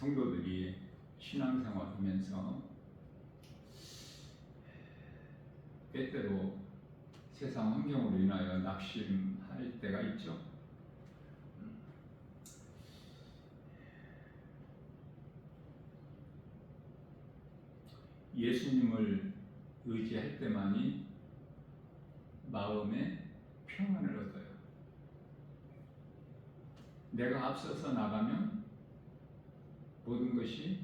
성도들이 신앙생활하면서 때때로 세상 환경으로 인하여 낙심할 때가 있죠. 예수님을 의지할 때만이 마음에 평안을 얻어요. 내가 앞서서 나가면 모든 것이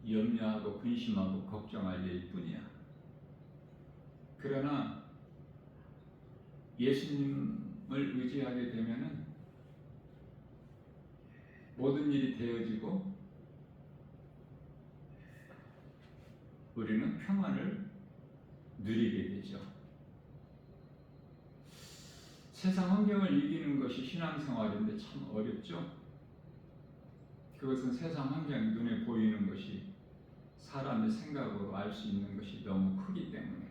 염려하고 근심하고 걱정할 일일 뿐이야. 그러나 예수님을 의지하게 되면은 모든 일이 되어지고 우리는 평안을 누리게 되죠. 세상 환경을 이기는 것이 신앙생활인데 참 어렵죠. 그것은 세상 환경이 눈에 보이는 것이 사람의 생각으로 알 수 있는 것이 너무 크기 때문에.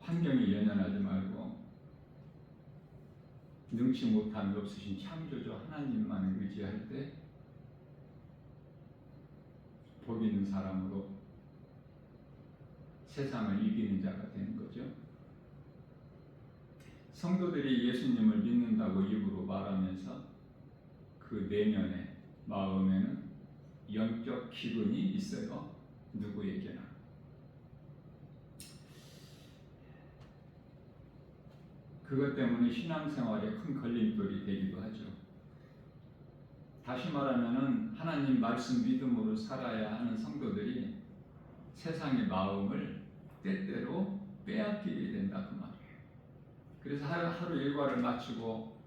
환경에 연연하지 말고 능치 못함이 없으신 창조주 하나님만을 의지할 때 복 있는 사람으로 세상을 이기는 자가 되는 거죠. 성도들이 예수님을 믿는다고 입으로 말하면서 그 내면에 마음에는 영적 기근이 있어요. 누구에게나. 그것 때문에 신앙생활에 큰 걸림돌이 되기도 하죠. 다시 말하면은 하나님 말씀 믿음으로 살아야 하는 성도들이 세상의 마음을 때때로 빼앗기게 된다 그 말이에요. 그래서 하루 일과를 마치고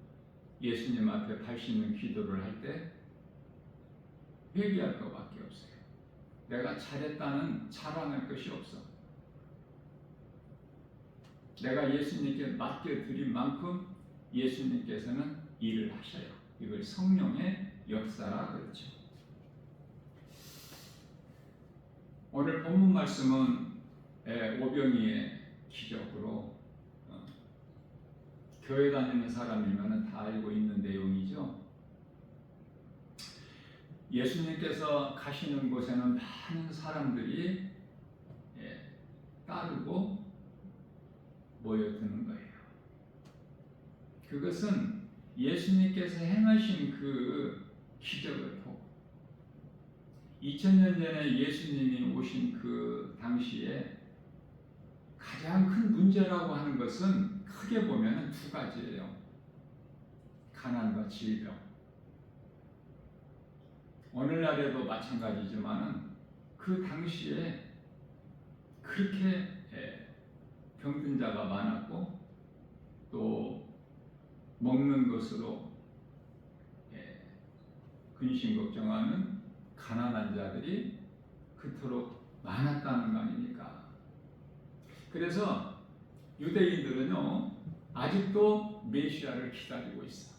예수님 앞에 발 씻는 기도를 할 때 회개할 것밖에 없어요. 내가 잘했다는 자랑할 것이 없어. 내가 예수님께 맡겨드린 만큼 예수님께서는 일을 하셔요. 이걸 성령의 역사라 그렇죠. 오늘 본문 말씀은 오병이의 기적으로 교회 다니는 사람이면 다 알고 있는 내용이죠. 예수님께서 가시는 곳에는 많은 사람들이 따르고 모여드는 거예요. 그것은 예수님께서 행하신 그 기적을 보고 2000년 전에 예수님이 오신 그 당시에 가장 큰 문제라고 하는 것은 크게 보면 두 가지예요. 가난과 질병. 오늘날에도 마찬가지지만 그 당시에 그렇게 병든 자가 많았고 또 먹는 것으로 근심 걱정하는 가난한 자들이 그토록 많았다는 거 아닙니까? 그래서 유대인들은요 아직도 메시아를 기다리고 있어.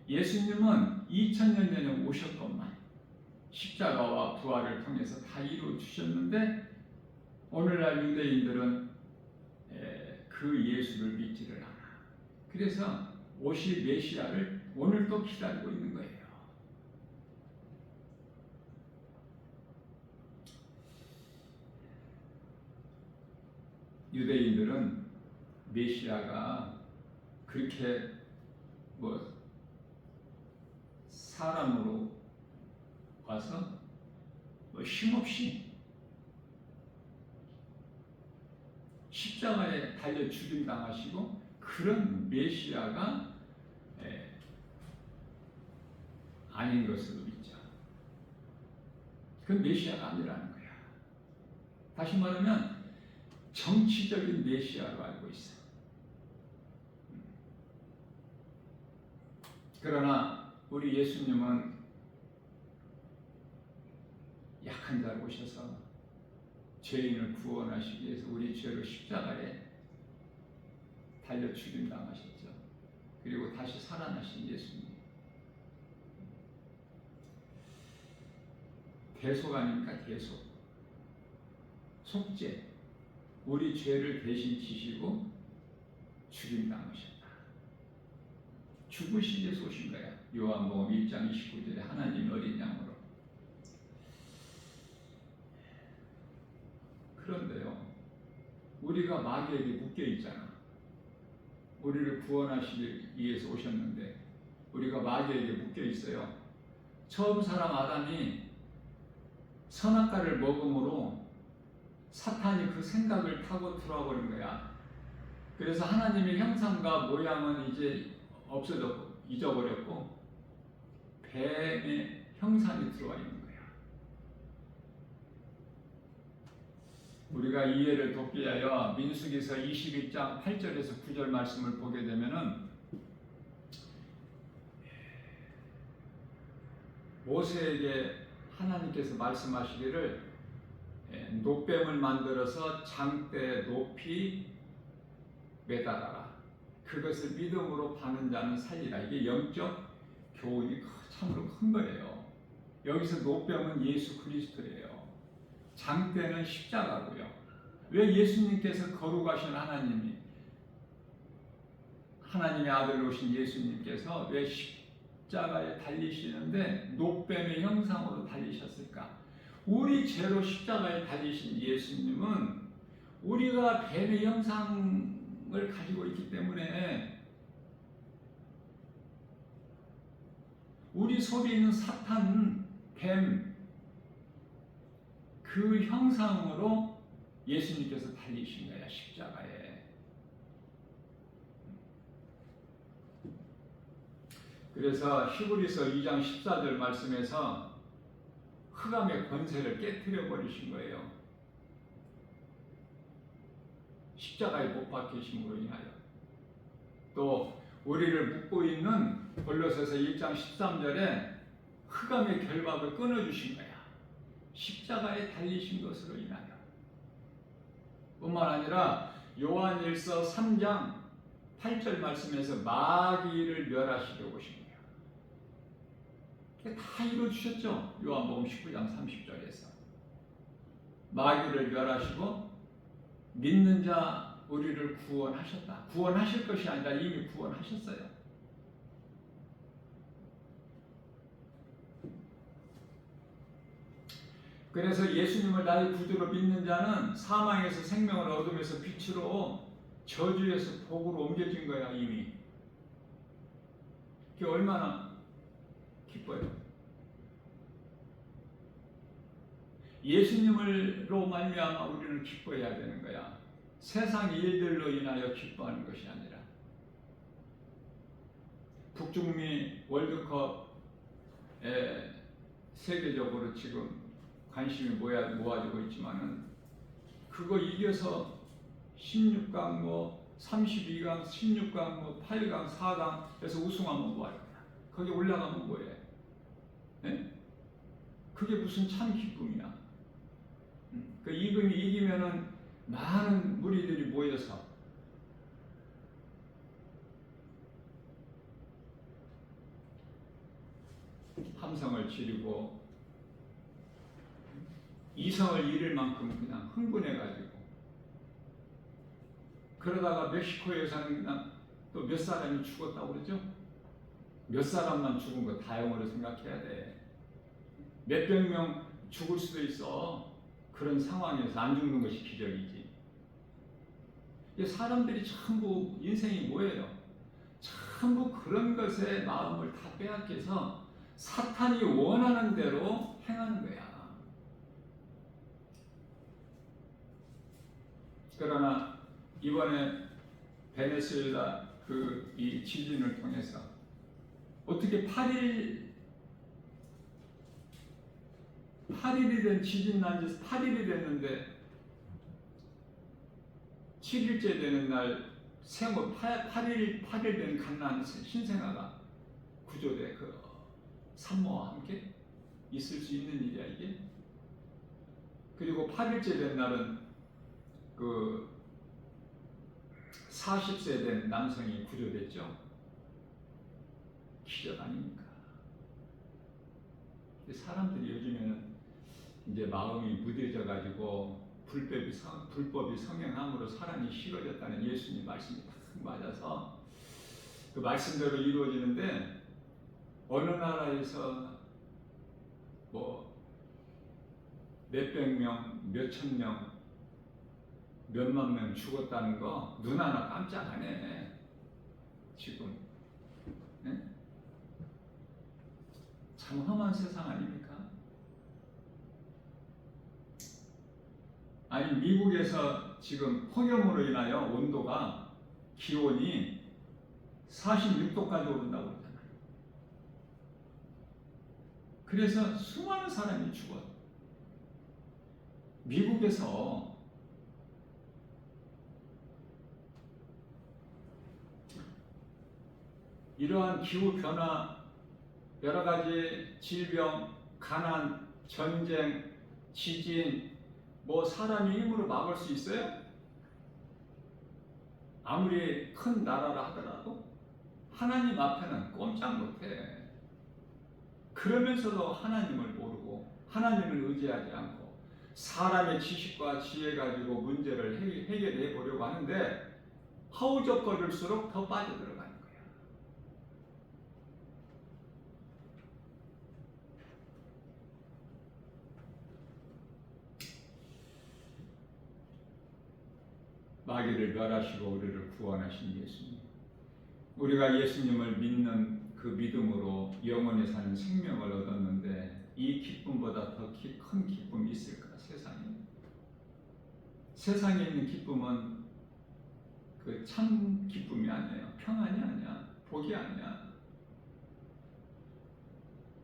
예수님은 2000년 전에 오셨건만 십자가와 부활을 통해서 다 이루어 주셨는데 오늘날 유대인들은 그 예수를 믿지를 않아. 그래서 오실 메시아를 오늘도 기다리고 있는 거예요. 유대인들은 메시아가 그렇게 사람으로 와서 힘없이 십자가에 달려 죽임당하시고 그런 메시아가 아닌 것으로 믿죠. 그건 메시아가 아니라는 거야. 다시 말하면 정치적인 메시아로 알고 있어. 그러나 우리 예수님은 약한 자로 오셔서 죄인을 구원하시기 위해서 우리 죄로 십자가에 달려 죽임당하셨죠. 그리고 다시 살아나신 예수님. 대속 아닙니까? 대속. 속죄. 우리 죄를 대신 지시고 죽임당하셨다. 죽으시기 위해서 오신 거야. 요한복음 1장 29절에 하나님이 어린 양으로. 그런데요, 우리가 마귀에게 묶여 있잖아. 우리를 구원하시기 위해서 오셨는데 우리가 마귀에게 묶여 있어요. 처음 사람 아담이 선악과를 먹음으로 사탄이 그 생각을 타고 들어와 버린 거야. 그래서 하나님의 형상과 모양은 이제 없어졌고 잊어버렸고 뱀의 형상이 들어와 있는 거야. 우리가 이해를 돕기 위하여 민수기서 22장 8절에서 9절 말씀을 보게 되면은 모세에게 하나님께서 말씀하시기를 놋뱀을 만들어서 장대 높이 매달아라. 그것을 믿음으로 파는 자는 살리라. 이게 영적 교훈이 참으로 큰 거예요. 여기서 놋뱀은 예수 그리스도예요. 장대는 십자가고요. 왜 예수님께서 거룩하신 하나님의 아들로 오신 예수님께서 왜 십자가에 달리시는데 놋뱀의 형상으로 달리셨을까? 우리 죄로 십자가에 달리신 예수님은 우리가 뱀의 형상을 가지고 있기 때문에 우리 속에 있는 사탄, 뱀, 그 형상으로 예수님께서 달리신 거야, 십자가에. 그래서 히브리서 2장 14절 말씀에서 흑암의 권세를 깨뜨려 버리신 거예요. 십자가에 못 박히심으로 인하여. 또 우리를 묶고 있는 골로새서 1장 13절에 흑암의 결박을 끊어주신 거야. 십자가에 달리신 것으로 인하여. 뿐만 아니라 요한일서 3장 8절 말씀에서 마귀를 멸하시려고 오신 거예요. 다 이루어주셨죠. 요한복음 19장 30절에서 마귀를 멸하시고 믿는 자 우리를 구원하셨다. 구원하실 것이 아니라 이미 구원하셨어요. 그래서 예수님을 나의 구주로 믿는 자는 사망에서 생명을 얻으면서 빛으로 저주에서 복으로 옮겨진 거야 이미. 그게 얼마나 기뻐요. 예수님으로 말미암아 우리는 기뻐해야 되는 거야. 세상 일들로 인하여 기뻐하는 것이 아니라. 북중미 월드컵에 세계적으로 지금 관심이 모아지고 있지만은 그거 이겨서 16강 32강 16강 8강 4강에서 우승하면 뭐할 거야. 거기 올라가면 뭐해. 네? 그게 무슨 참 기쁨이야. 그 이기면은 많은 무리들이 모여서 함성을 지르고 이성을 잃을 만큼 그냥 흥분해가지고 그러다가 멕시코에서는 그냥 또 몇 사람이 죽었다고 그러죠? 몇 사람만 죽은 거 다형으로 생각해야 돼. 몇백 명 죽을 수도 있어. 그런 상황에서 안 죽는 것이 기적이지. 사람들이 전부 인생이 뭐예요? 전부 그런 것에 마음을 다 빼앗겨서 사탄이 원하는 대로 행하는 거야. 그러나 이번에 베네수엘라 이 지진을 통해서 어떻게 8일이 된 지진 난 지 8일이 됐는데 7일째 되는 날 생후 8일 된 갓난 신생아가 구조돼. 그 산모와 함께 있을 수 있는 일이야 이게. 그리고 8일째 된 날은 그 40세 된 남성이 구조됐죠. 기적 아닙니까? 사람들이 요즘에는 이제 마음이 무뎌져 가지고 불법이 성행함으로 사람이 싫어졌다는 예수님 말씀이 딱 맞아서 그 말씀대로 이루어지는데 어느 나라에서 뭐 몇백 명, 몇천 명, 몇만 명 죽었다는 거 눈 하나 깜짝 안 해. 지금 네? 참 험한 세상 아닙니까? 아니 미국에서 지금 폭염으로 인하여 온도가 기온이 46도까지 오른다고 그러잖아요. 그래서 수많은 사람이 죽어요. 미국에서 이러한 기후 변화, 여러 가지 질병, 가난, 전쟁, 지진, 뭐 사람이 힘으로 막을 수 있어요? 아무리 큰 나라라 하더라도 하나님 앞에는 꼼짝 못해. 그러면서도 하나님을 모르고 하나님을 의지하지 않고 사람의 지식과 지혜 가지고 문제를 해결해 보려고 하는데 허우적거릴수록 더 빠져들어가는 거야. 마귀를 멸하시고 우리를 구원하신 예수님. 우리가 예수님을 믿는 그 믿음으로 영원히 사는 생명을 얻었는데 이 기쁨보다 더 큰 기쁨이 있을까? 세상에. 세상에 있는 기쁨은 그 참 기쁨이 아니에요. 평안이 아니야. 복이 아니야.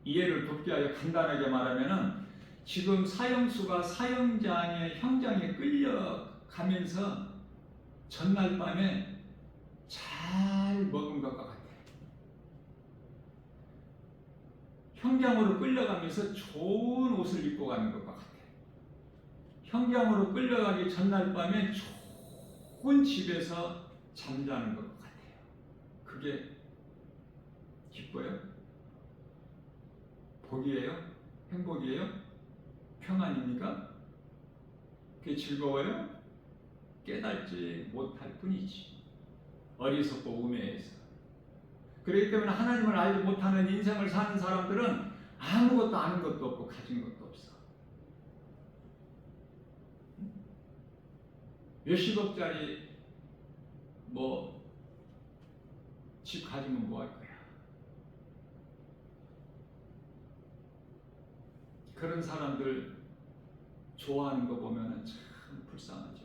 이해를 돕기 위하여 간단하게 말하면은 지금 사형수가 사형장의 형장에 끌려가면서 전날 밤에 잘 먹은 것과 같아. 형장으로 끌려가면서 좋은 옷을 입고 가는 것과 같아. 형장으로 끌려가기 전날 밤에 좋은 집에서 잠자는 것 같아요. 그게 기뻐요? 복이에요? 행복이에요? 평안입니까? 그게 즐거워요? 깨달지 못할 뿐이지. 어리석고 우매해서. 그렇기 때문에 하나님을 알지 못하는 인생을 사는 사람들은 아무것도 아는 것도 없고 가진 것도 없어. 몇십억짜리 뭐 집 가지면 뭐 할 거야? 그런 사람들 좋아하는 거 보면 참 불쌍하죠.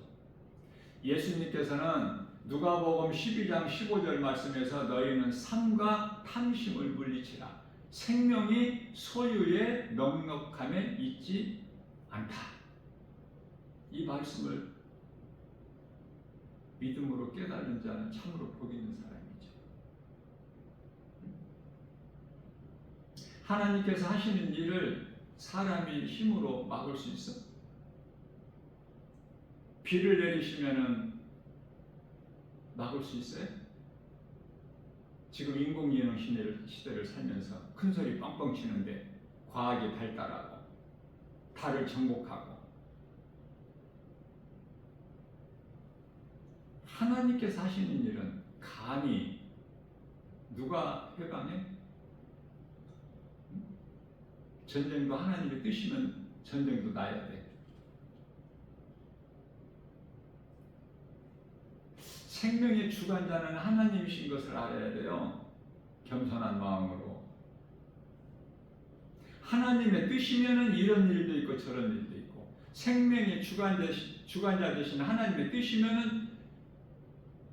예수님께서는 누가복음 12장 15절 말씀에서 너희는 삼가 탐심을 물리치라. 생명이 소유의 넉넉함에 있지 않다. 이 말씀을 믿음으로 깨달은 자는 참으로 복 있는 사람이죠. 하나님께서 하시는 일을 사람이 힘으로 막을 수 있어? 비를 내리시면은 막을 수 있어요? 지금 인공지능 시대를 살면서 큰 소리 뻥뻥 치는데 과학이 발달하고 달을 정복하고 하나님께서 하시는 일은 감히 누가 해방해? 전쟁도 하나님의 뜻이면 전쟁도 나야 돼. 생명의 주관자는 하나님이신 것을 알아야 돼요. 겸손한 마음으로. 하나님의 뜻이면은 이런 일도 있고 저런 일도 있고, 생명의 주관자 되신 하나님의 뜻이면은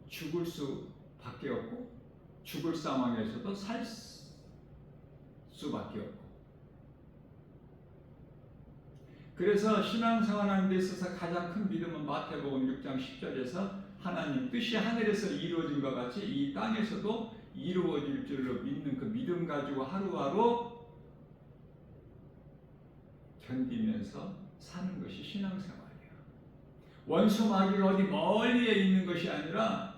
죽을 수밖에 없고, 죽을 상황에서도 살 수밖에 없고. 그래서 신앙생활하는 데 있어서 가장 큰 믿음은 마태복음 6장 10절에서 하나님 뜻이 하늘에서 이루어진 것 같이 이 땅에서도 이루어질 줄로 믿는 그 믿음 가지고 하루하루 견디면서 사는 것이 신앙생활이에요. 원수 마귀가 어디 멀리에 있는 것이 아니라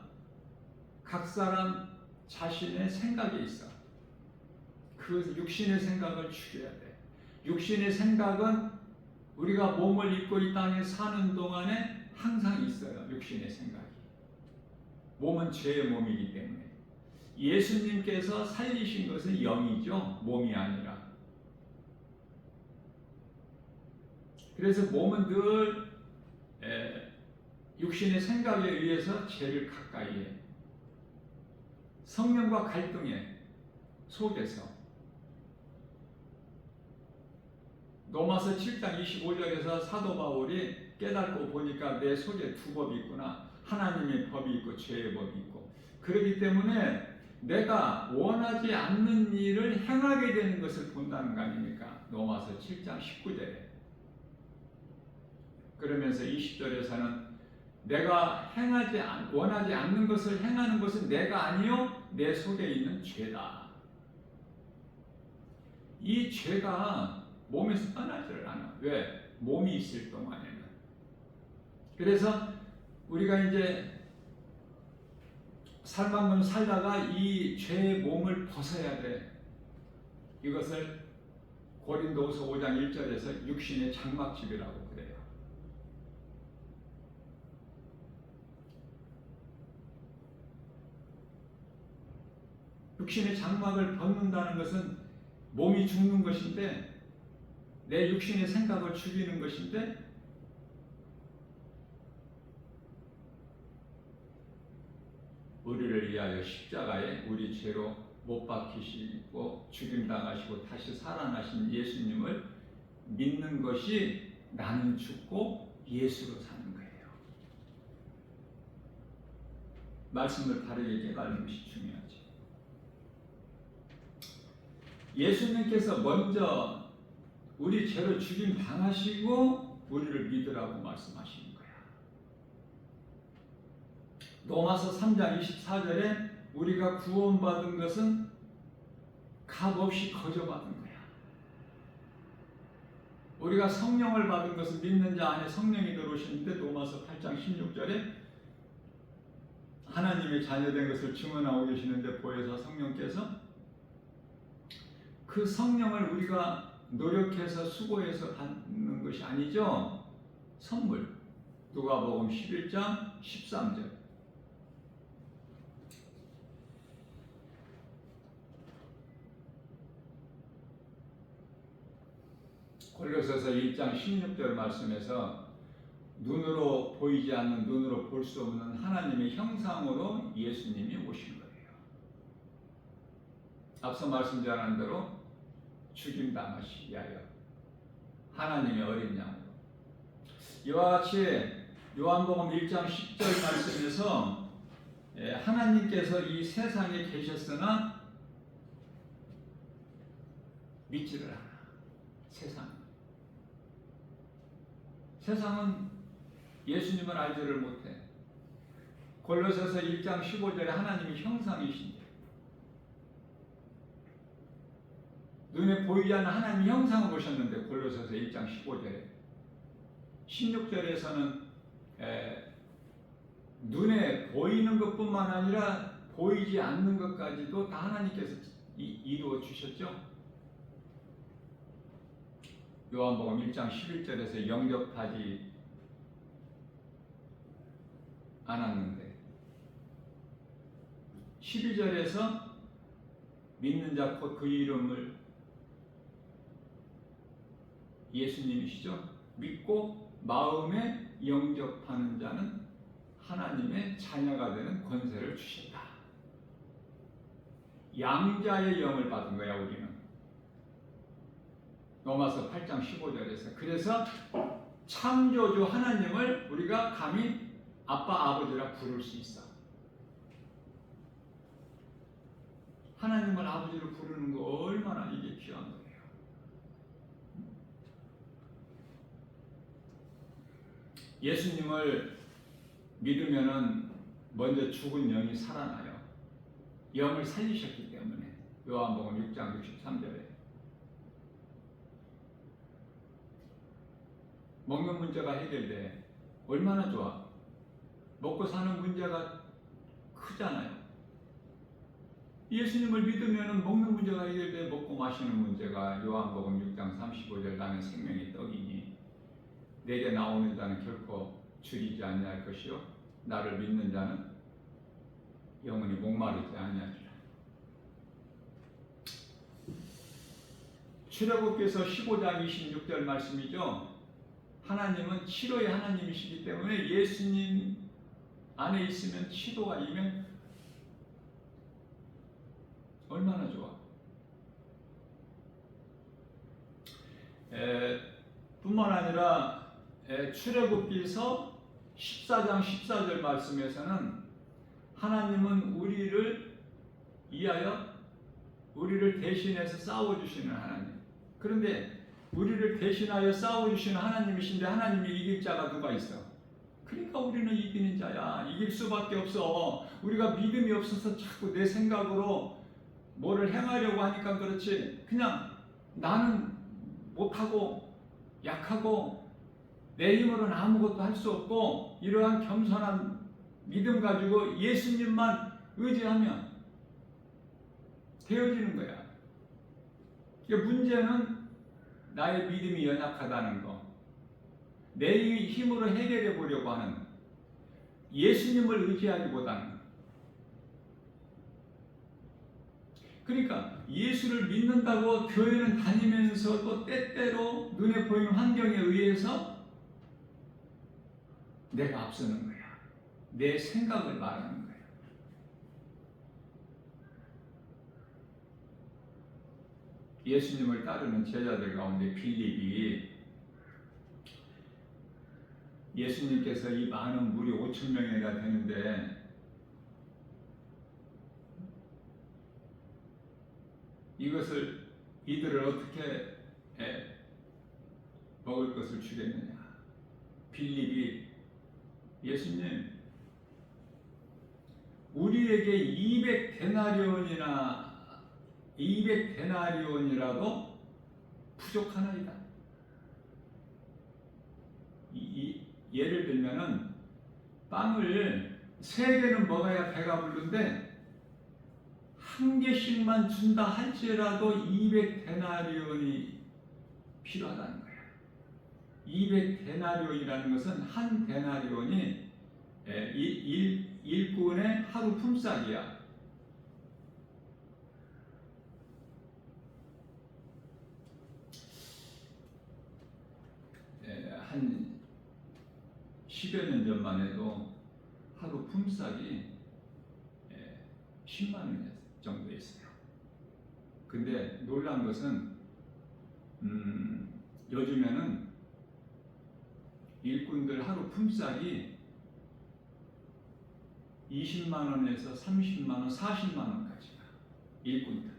각 사람 자신의 생각에 있어. 그 육신의 생각을 죽여야 돼. 육신의 생각은 우리가 몸을 입고 이 땅에 사는 동안에 항상 있어요. 육신의 생각이. 몸은 죄의 몸이기 때문에. 예수님께서 살리신 것은 영이죠, 몸이 아니라. 그래서 몸은 늘 육신의 생각에 의해서 죄를 가까이 해. 성령과 갈등에 속에서. 로마서 7장 25절에서 사도 바울이 깨닫고 보니까 내 속에 두 법이 있구나. 하나님의 법이 있고 죄의 법이 있고. 그렇기 때문에 내가 원하지 않는 일을 행하게 되는 것을 본다는 거 아닙니까? 로마서 7장 19절에. 그러면서 20절에서는 내가 원하지 않는 것을 행하는 것은 내가 아니요 내 속에 있는 죄다. 이 죄가 몸에서 떠나지를 않아. 왜? 몸이 있을 동안에는. 그래서 우리가 이제 삶 한 번 살다가 이 죄의 몸을 벗어야 돼. 이것을 고린도후서 5장 1절에서 육신의 장막집이라고 그래요. 육신의 장막을 벗는다는 것은 몸이 죽는 것인데, 내 육신의 생각을 죽이는 것인데, 우리를 위하여 십자가에 우리 죄로 못 박히시고 죽임당하시고 다시 살아나신 예수님을 믿는 것이 나는 죽고 예수로 사는 거예요. 말씀을 바르게 깨달는 것이 중요하죠. 예수님께서 먼저 우리 죄로 죽임당하시고 우리를 믿으라고 말씀하시는 거야. 로마서 3장 24절에 우리가 구원받은 것은 값없이 거저받은 거야. 우리가 성령을 받은 것은 믿는 자 안에 성령이 들어오시는데, 로마서 8장 16절에 하나님의 자녀된 것을 증언하고 계시는데, 보혜사 성령께서 그 성령을 우리가 노력해서 수고해서 받는 것이 아니죠. 선물. 누가복음 11장 13절. 골로새서 1장 16절 말씀에서 눈으로 보이지 않는, 눈으로 볼 수 없는 하나님의 형상으로 예수님이 오신 거예요. 앞서 말씀드린 대로 죽임당하시기 위하여 하나님의 어린 양으로. 이와 같이 요한복음 1장 10절 말씀에서 하나님께서 이 세상에 계셨으나 믿지를 않아. 세상은 예수님을 알지를 못해. 골로새서 1장 15절에 하나님이 형상이신데, 눈에 보이지 않는 하나님의 형상을 보셨는데, 골로새서 1장 15절에 16절에서는 눈에 보이는 것뿐만 아니라 보이지 않는 것까지도 다 하나님께서 이루어 주셨죠. 요한복음 1장 11절에서 영접하지 않았는데, 12절에서 믿는 자 곧 그 이름을, 예수님이시죠, 믿고 마음에 영접하는 자는 하나님의 자녀가 되는 권세를 주신다. 양자의 영을 받은 거야 우리는. 로마서 8장 15절에서. 그래서 창조주 하나님을 우리가 감히 아빠 아버지라 부를 수 있어. 하나님을 아버지로 부르는 거 얼마나 이게 귀한 거예요. 예수님을 믿으면은 먼저 죽은 영이 살아나요. 영을 살리셨기 때문에. 요한복음 6장 63절에 먹는 문제가 해결돼. 얼마나 좋아. 먹고 사는 문제가 크잖아요. 예수님을 믿으면 먹는 문제가 해결돼. 먹고 마시는 문제가, 요한복음 6장 35절 나는 생명의 떡이니 내게 나오는 자는 결코 줄이지 아니할 것이요 나를 믿는 자는 영원히 목마르지 아니하리라. 출애굽기서 15장 26절 말씀이죠. 하나님은 치료의 하나님이시기 때문에 예수님 안에 있으면 치료가 이면 얼마나 좋아. 뿐만 아니라 출애굽기서 14장 14절 말씀에서는 하나님은 우리를 위하여 우리를 대신해서 싸워주시는 하나님. 그런데 우리를 대신하여 싸워주시는 하나님이신데 하나님이 이길 자가 누가 있어? 그러니까 우리는 이기는 자야. 이길 수밖에 없어. 우리가 믿음이 없어서 자꾸 내 생각으로 뭐를 행하려고 하니까 그렇지. 그냥 나는 못하고 약하고 내 힘으로는 아무것도 할 수 없고 이러한 겸손한 믿음 가지고 예수님만 의지하면 되어지는 거야. 그러니까 문제는 나의 믿음이 연약하다는 거, 내 힘으로 해결해 보려고 하는 예수님을 의지하기보다는. 그러니까 예수를 믿는다고 교회는 다니면서도 때때로 눈에 보이는 환경에 의해서 내가 앞서는 거야. 내 생각을 말하는 거야. 예수님을 따르는 제자들 가운데 빌립이 예수님께서 이 많은 무리 5,000명이나 되는데 이들을 어떻게 먹을 것을 주겠느냐. 빌립이 예수님 우리에게 200데나리온이라도 부족하나이다. 예를 들면은 빵을 3개는 먹어야 배가 부른데 1개씩만 준다 할지라도 200데나리온이 필요하다는 거야. 200데나리온이라는 것은 한 데나리온이 일꾼의 하루 품삯이야. 한 10여 년 전만 해도 하루 품삯이 10만 원 정도 있어요. 근데 놀란 것은 요즘에는 일꾼들 하루 품삯이 20만 원에서 30만 원, 40만 원까지가 일꾼들.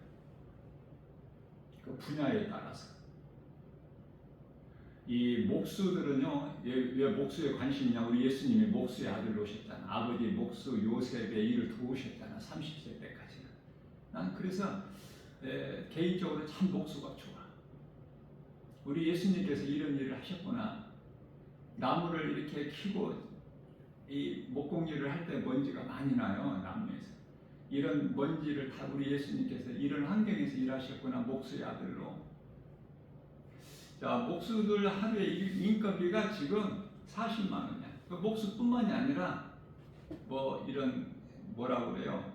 그 분야에 따라서. 이 목수들은요, 왜 목수에 관심이 있냐? 우리 예수님이 목수의 아들로 오셨잖아. 아버지 목수 요셉의 일을 도우셨잖아. 30세 때까지는. 난 그래서 개인적으로 참 목수가 좋아. 우리 예수님께서 이런 일을 하셨구나. 나무를 이렇게 키고 이 목공일을 할 때 먼지가 많이 나요. 나무에서. 이런 먼지를 다 우리 예수님께서 이런 환경에서 일하셨구나. 목수의 아들로. 자, 목수들 하루에 인건비가 지금 40만 원이야. 그 목수뿐만이 아니라 뭐 이런 뭐라고 그래요?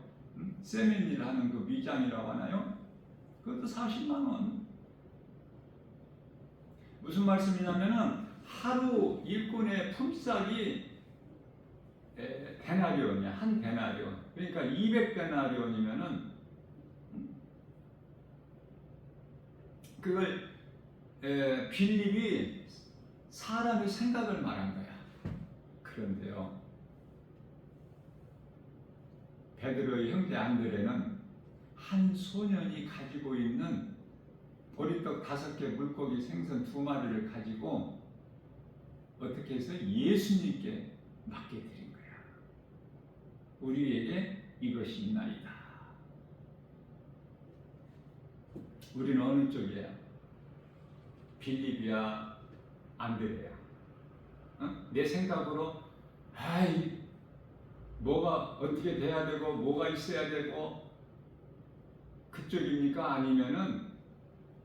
세면일 하는 그 미장이라고 하나요? 그것도 40만 원. 무슨 말씀이냐면은 하루 일꾼의 품삯이 데나리온이야. 한 데나리온. 그러니까 200데나리온이면은 그걸 빌립이 사람의 생각을 말한 거야. 그런데요, 베드로의 형제 안드레는 한 소년이 가지고 있는 보리떡 5개, 물고기 생선 2마리를 가지고 어떻게 해서 예수님께 맡겨드린 거야. 우리에게 이것이 있나이다. 우리는 어느 쪽이야? 빌립이야, 안드레야? 내 생각으로 뭐가 어떻게 돼야 되고 뭐가 있어야 되고 그쪽입니까? 아니면은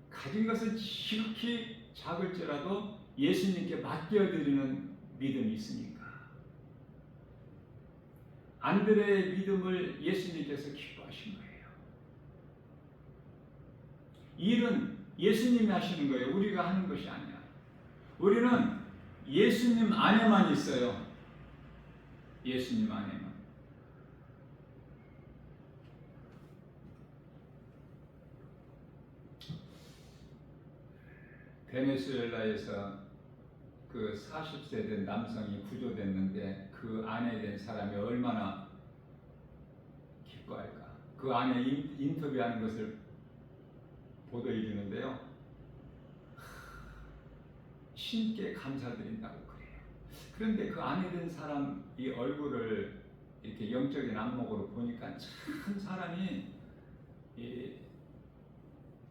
가진 것은 지극히 작을지라도 예수님께 맡겨드리는 믿음이 있으니까. 안드레의 믿음을 예수님께서 기뻐하신 거예요. 일은 예수님이 하시는 거예요. 우리가 하는 것이 아니야. 우리는 예수님 안에만 있어요. 예수님 안에만. 베네수엘라에서 그 40세 된 남성이 구조됐는데 그 아내 된 사람이 얼마나 기뻐할까. 그 아내 인터뷰하는 것을 보도해 주는데요. 신께 감사드린다고 그래요. 그런데 그 아내 된 사람 이 얼굴을 이렇게 영적인 안목으로 보니까 참 사람이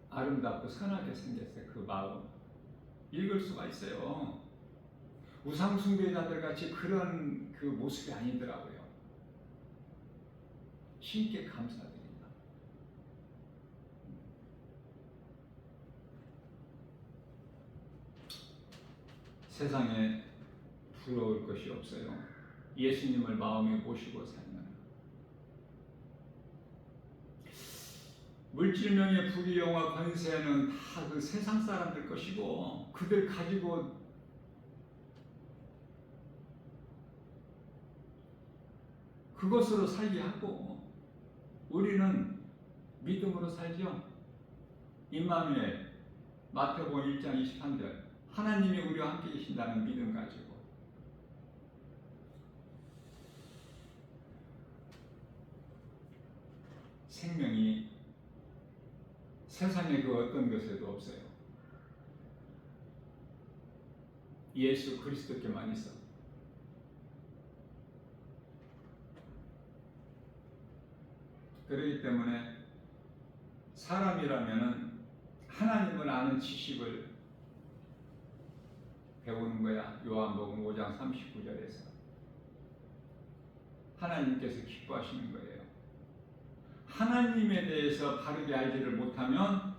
아름답고 선하게 생겼어요. 그 마음 읽을 수가 있어요. 우상숭배자들 같이 그런 그 모습이 아니더라고요. 신께 감사드린다. 세상에 부러울 것이 없어요. 예수님을 마음에 모시고 살면. 물질명의 부귀영화 권세는 다 그 세상 사람들 것이고 그들 가지고 그것으로 살게 하고 우리는 믿음으로 살죠. 임마누엘 마태복음 1장 23절 하나님이 우리와 함께 계신다는 믿음 가지고 생명이 세상의 그 어떤 것에도 없어요. 예수 그리스도께만 있어. 그렇기 때문에 사람이라면은 하나님을 아는 지식을 배우는 거야. 요한복음 5장 39절에서 하나님께서 기뻐하시는 거예요. 하나님에 대해서 바르게 알지를 못하면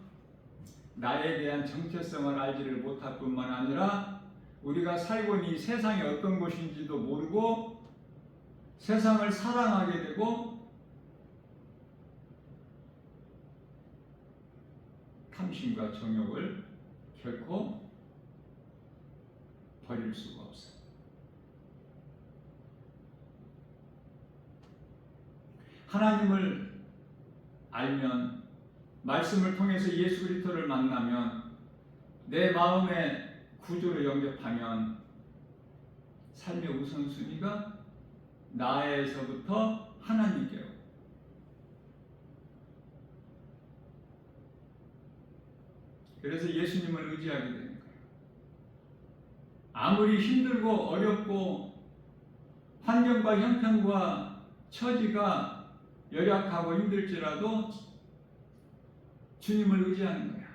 나에 대한 정체성을 알지를 못할 뿐만 아니라 우리가 살고 있는 이 세상이 어떤 것인지도 모르고 세상을 사랑하게 되고 탐심과 정욕을 결코 버릴 수가 없어요. 하나님을 알면 말씀을 통해서 예수 그리스도를 만나면 내 마음의 구주로 영접하면 삶의 우선순위가 나에서부터 하나님께로 그래서 예수님을 의지하게 되는 거예요. 아무리 힘들고 어렵고 환경과 형편과 처지가 열악하고 힘들지라도 주님을 의지하는 거야.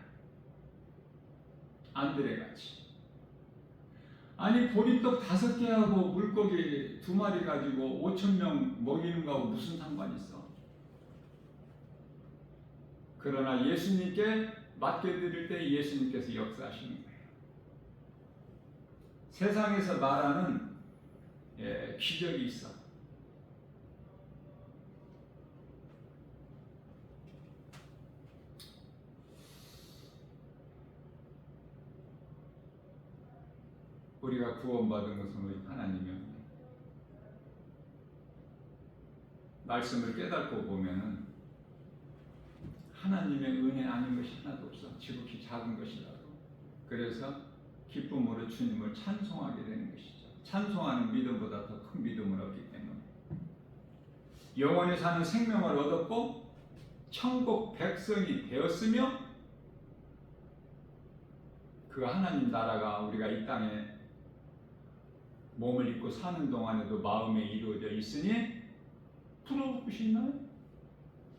안드레같이. 아니 보리떡 5개하고 물고기 2마리 가지고 5,000명 먹이는 거하고 무슨 상관이 있어? 그러나 예수님께 맡겨드릴 때 예수님께서 역사하시는 거예요. 세상에서 말하는 기적이 있어. 우리가 구원받은 것은 오직 하나님이요. 말씀을 깨닫고 보면은 하나님의 은혜 아닌 것이 하나도 없어. 지극히 작은 것이라도. 그래서 기쁨으로 주님을 찬송하게 되는 것이죠. 찬송하는 믿음보다 더 큰 믿음은 없기 때문에. 영원히 사는 생명을 얻었고 천국 백성이 되었으며 그 하나님 나라가 우리가 이 땅에 몸을 입고 사는 동안에도 마음에 이루어져 있으니 부러울 것이 있나요?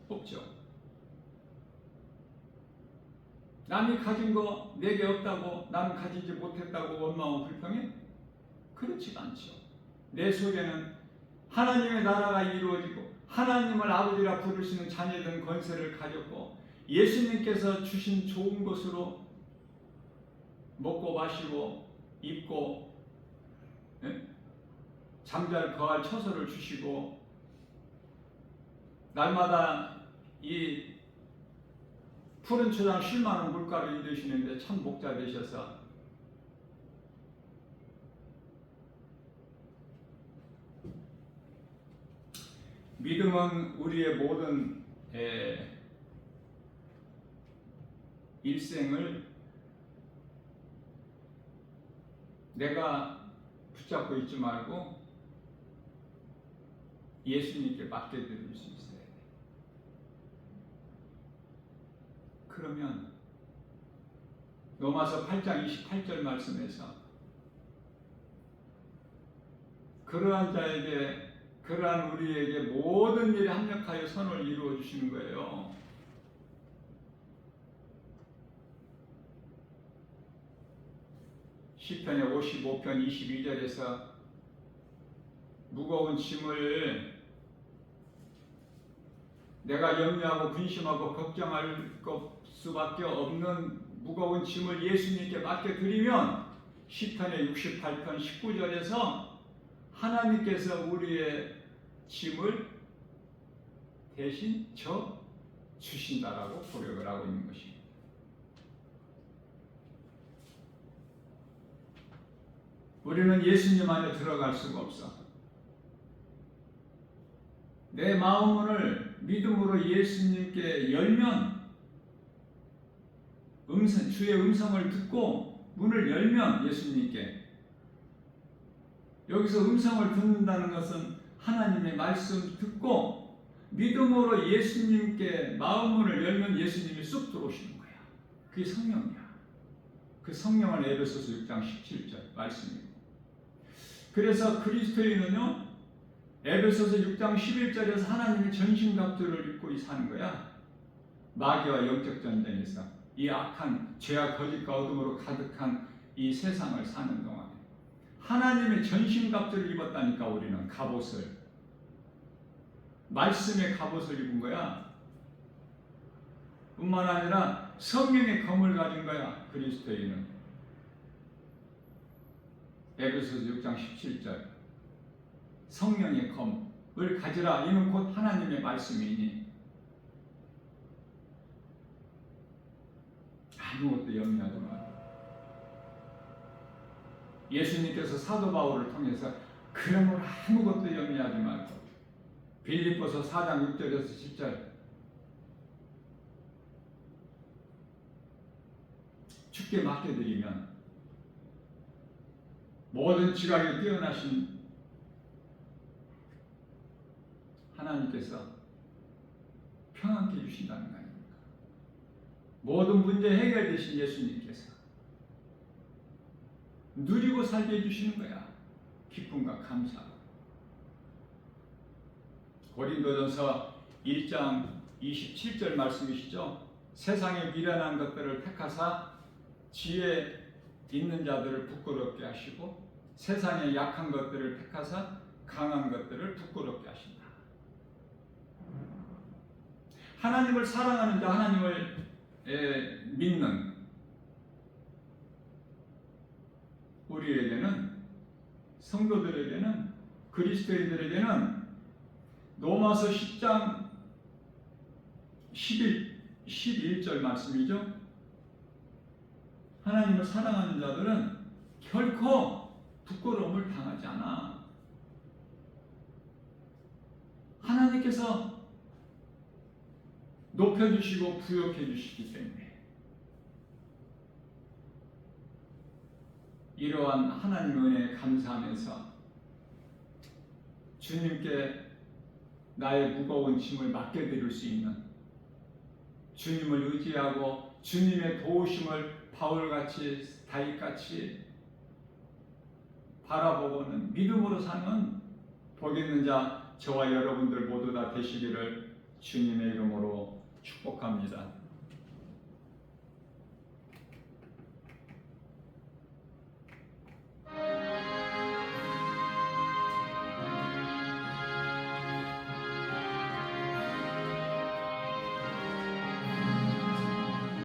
없죠. 남이 가진 거 내게 없다고 나는 가지지 못했다고 원망하고 불평해? 그렇지가 않죠. 내 속에는 하나님의 나라가 이루어지고 하나님을 아버지라 부를 수 있는 자녀된 권세를 가졌고 예수님께서 주신 좋은 것으로 먹고 마시고 입고 잠잘 거할 처소를 주시고 날마다 이 푸른 초장 쉴만한 물가로 인도시는데 참 목자 되셔서 믿음은 우리의 모든 일생을 내가 붙잡고 있지 말고 예수님께 맡겨드릴 수 있어야 돼. 그러면 로마서 8장 28절 말씀에서 그러한 자에게, 그러한 우리에게 모든 일에 합력하여 선을 이루어 주시는 거예요. 시편의 55편 22절에서 무거운 짐을 내가 염려하고 근심하고 걱정할 수밖에 없는 무거운 짐을 예수님께 맡겨드리면 시편의 68편 19절에서 하나님께서 우리의 짐을 대신 져 주신다라고 고백을 하고 있는 것입니다. 우리는 예수님 안에 들어갈 수가 없어. 내 마음문을 믿음으로 예수님께 열면, 주의 음성을 듣고 문을 열면 예수님께, 여기서 음성을 듣는다는 것은 하나님의 말씀 듣고 믿음으로 예수님께 마음문을 열면 예수님이 쑥 들어오시는 거야. 그게 성령이야. 그 성령은 에베소서 6장 17절 말씀입니다. 그래서 그리스도인은요, 에베소서 6장 11절에서 하나님의 전신갑주를 입고 사는 거야. 마귀와 영적 전쟁에서 이 악한 죄와 거짓과 어둠으로 가득한 이 세상을 사는 동안에 하나님의 전신갑주를 입었다니까. 우리는 갑옷을, 말씀의 갑옷을 입은 거야. 뿐만 아니라 성령의 검을 가진 거야. 그리스도인은 에베소서 6장 17절 성령의 검을 가지라. 이는 곧 하나님의 말씀이니 아무것도 염려하지 마라. 예수님께서 사도 바울을 통해서 그러므로 아무것도 염려하지 말고, 빌립보서 4장 6절에서 10절 주께 맡겨드리면 모든 지각에 뛰어나신 하나님께서 평안케 해주신다는 거 아닙니까? 모든 문제 해결되신 예수님께서 누리고 살게 해주시는 거야. 기쁨과 감사로. 고린도전서 1장 27절 말씀이시죠. 세상의 미련한 것들을 택하사 지혜 있는 자들을 부끄럽게 하시고 세상의 약한 것들을 택하사 강한 것들을 부끄럽게 하신다. 하나님을 사랑하는 자, 하나님을 믿는 우리에게는, 성도들에게는, 그리스도인들에게는 로마서 10장 11절 말씀이죠. 하나님을 사랑하는 자들은 결코 부끄러움을 당하지 않아. 하나님께서 높여주시고 부욕해 주시기 때문에 이러한 하나님의 은혜에 감사하면서 주님께 나의 무거운 짐을 맡겨드릴 수 있는, 주님을 의지하고 주님의 도우심을 바울같이 다윗같이 바라보고는 믿음으로 사는 복 있는 자 저와 여러분들 모두 다 되시기를 주님의 이름으로 축복합니다.